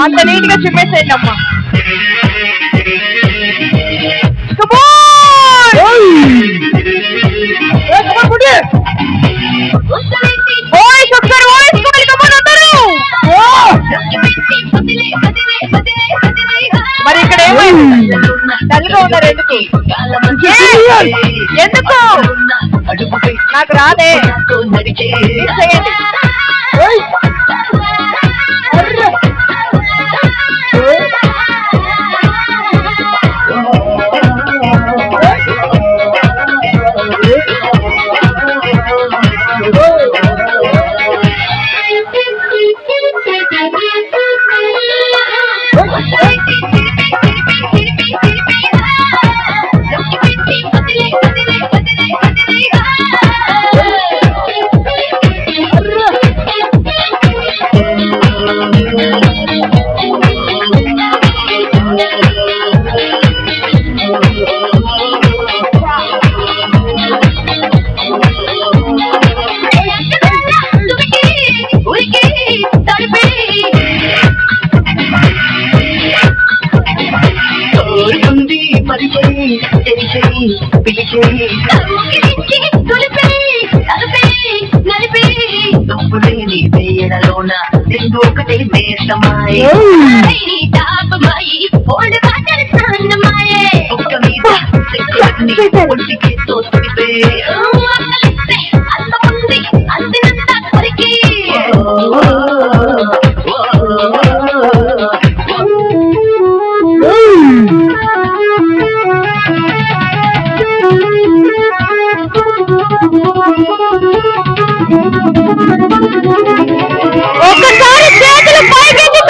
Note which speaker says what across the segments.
Speaker 1: అంత నీట్ గా చెప్పేసేయండి అమ్మా. మరి ఇక్కడ ఏమైంది? డల్గా ఉన్నారు ఎందుకు? ఎందుకు నాకు రాదే చేయండి. ఒక్కసారి చేతులు పైకెత్తి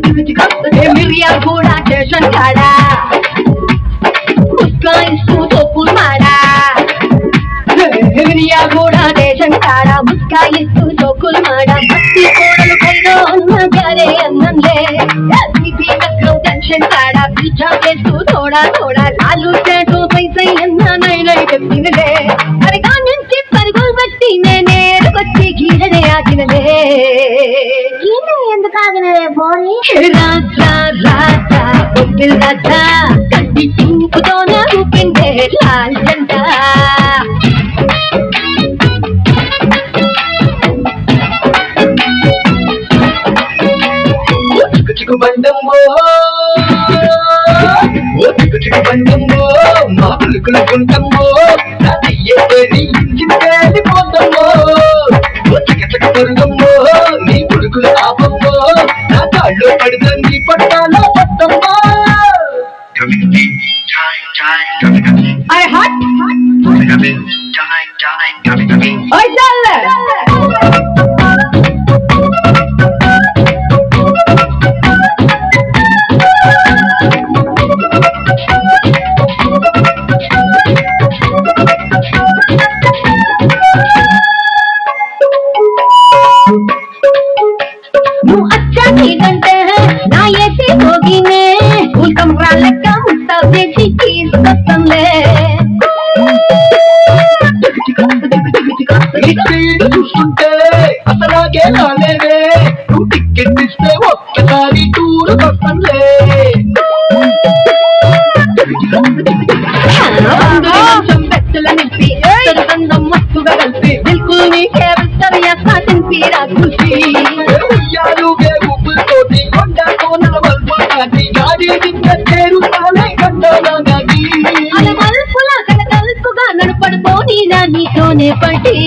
Speaker 2: मिरिया घोड़ा स्टेशन खड़ा उसका इसको तो पुल मारा मिरिया घोड़ा स्टेशन खड़ा उसका इसको तो पुल मारा भक्ति कोडल खैरो अन्ना करे अन्नले बीपी नक्रो टेंशन खड़ा पीछा पे तू थोड़ा थोड़ा लालू से तो पैसे अन्ना नहीं नहीं कत्तिनले अरे गानंची परगोल बट्टी ने नेर बट्टी गीरने आगिनले राजा राजा उपिल राजा कंटी टिंकुतोना ऊपिंदे लाल झंडा
Speaker 3: చిక్కు బండమ్మో చిక్కు బండమ్మో మా పులుకుల గుంటమ్మో నా అయ్యేది ఇంటికి పోతమ్మో చిక్క పరుగమ్మో నీ పులుకుల ఆపమ్మో నా కాళ్ళు పడుతుంది పట్టాలో పట్టమ్మో
Speaker 2: अरे हट ओए चल अच्छा నీకంటే నా ఏసి భోగినే ఉల్కం రాలక ముస్తావ్ చేసి తీసుకొస్తాంలే
Speaker 3: చూస్తుంటే అసలాగే రాలేవే నువ్వు టికెట్ ఇస్తే ఒక్కసారి టూరు వస్తానులే
Speaker 2: బెచ్చల నింపి బంధం మస్తుగా కలిపి బిల్కుల్ నీకే విస్తరయ సాటిన్ పీరా కుల్ఫీ
Speaker 3: ఉయ్యాలుగే ఉప్పుతోటి కొండ కోనల వల్పటి గాడి దిగ్గేరు పాలే కట్టనాగి
Speaker 2: అలా మల్పులా కలకల్పుగా నడుపడుకోని నా నీతోనే పట్టి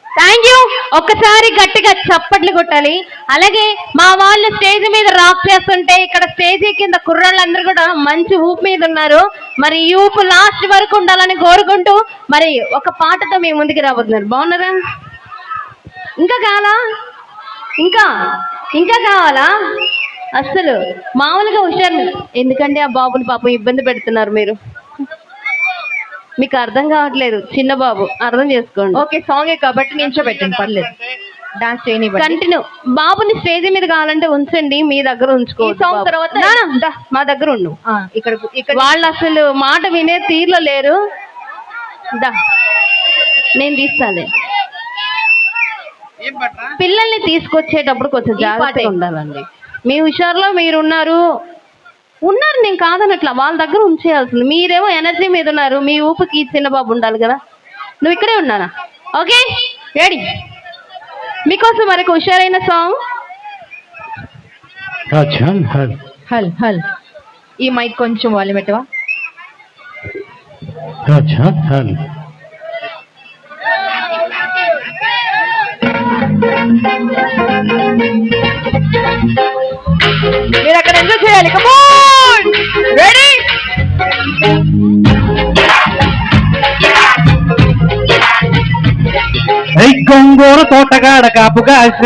Speaker 1: థ్యాంక్ యూ. ఒక్కసారి గట్టిగా చప్పట్లు కొట్టాలి. అలాగే మా వాళ్ళు స్టేజ్ మీద రాక్ చేస్తుంటే ఇక్కడ స్టేజ్ కింద కుర్రాళ్ళందరూ కూడా మంచి ఊపు మీద ఉన్నారు. మరి ఈ ఊపు లాస్ట్ వరకు ఉండాలని కోరుకుంటూ మరి ఒక పాటతో మీ ముందుకు రాబోతున్నారు. బాగున్నారా? ఇంకా కావాలా? ఇంకా ఇంకా కావాలా? అస్సలు మామూలుగా హుషారు. ఎందుకంటే ఆ బాబుని పాపం ఇబ్బంది పెడుతున్నారు మీరు. మీకు అర్థం కావట్లేదు. చిన్న బాబు అర్థం చేసుకోండి.
Speaker 4: ఓకే, సాంగ్ కాబట్టి నిల్చోబెట్టండి, పర్లేదు. డాన్స్ చేయని
Speaker 1: కంటిన్యూ. బాబుని స్టేజ్ మీద కావాలంటే ఉంచండి, మీ దగ్గర ఉంచుకో.
Speaker 4: సాంగ్ తర్వాత
Speaker 1: మా దగ్గర ఉండు.
Speaker 4: ఇక్కడ
Speaker 1: వాళ్ళు అసలు మాట వినే తీరులో లేరు. దా నేను తీస్తాలే. పిల్లల్ని తీసుకొచ్చేటప్పుడు కొంచెం జాగ్రత్తగా ఉండాలండి. మీ హుషారులో మీరున్నారు. ఉన్నారు, నేను కాదనట్లా, వాళ్ళ దగ్గర ఉంచేయాల్సింది. మీరేమో ఎనర్జీ మీద ఉన్నారు, మీ ఊపికి చిన్న బాబు ఉండాలి కదా. నువ్వు ఇక్కడే ఉన్నానా? Okay ready. మీకోసం మరొక హుషారైన సాంగ్.
Speaker 4: హల్ హల్. ఈ మైక్ కొంచెం వాల్యూమ్ పెట్టవా? మీరు అక్కడ ఎంజాయ్ చేయాలి. Come on ready.
Speaker 5: గొంగూర తోటగాడ కాపుగాస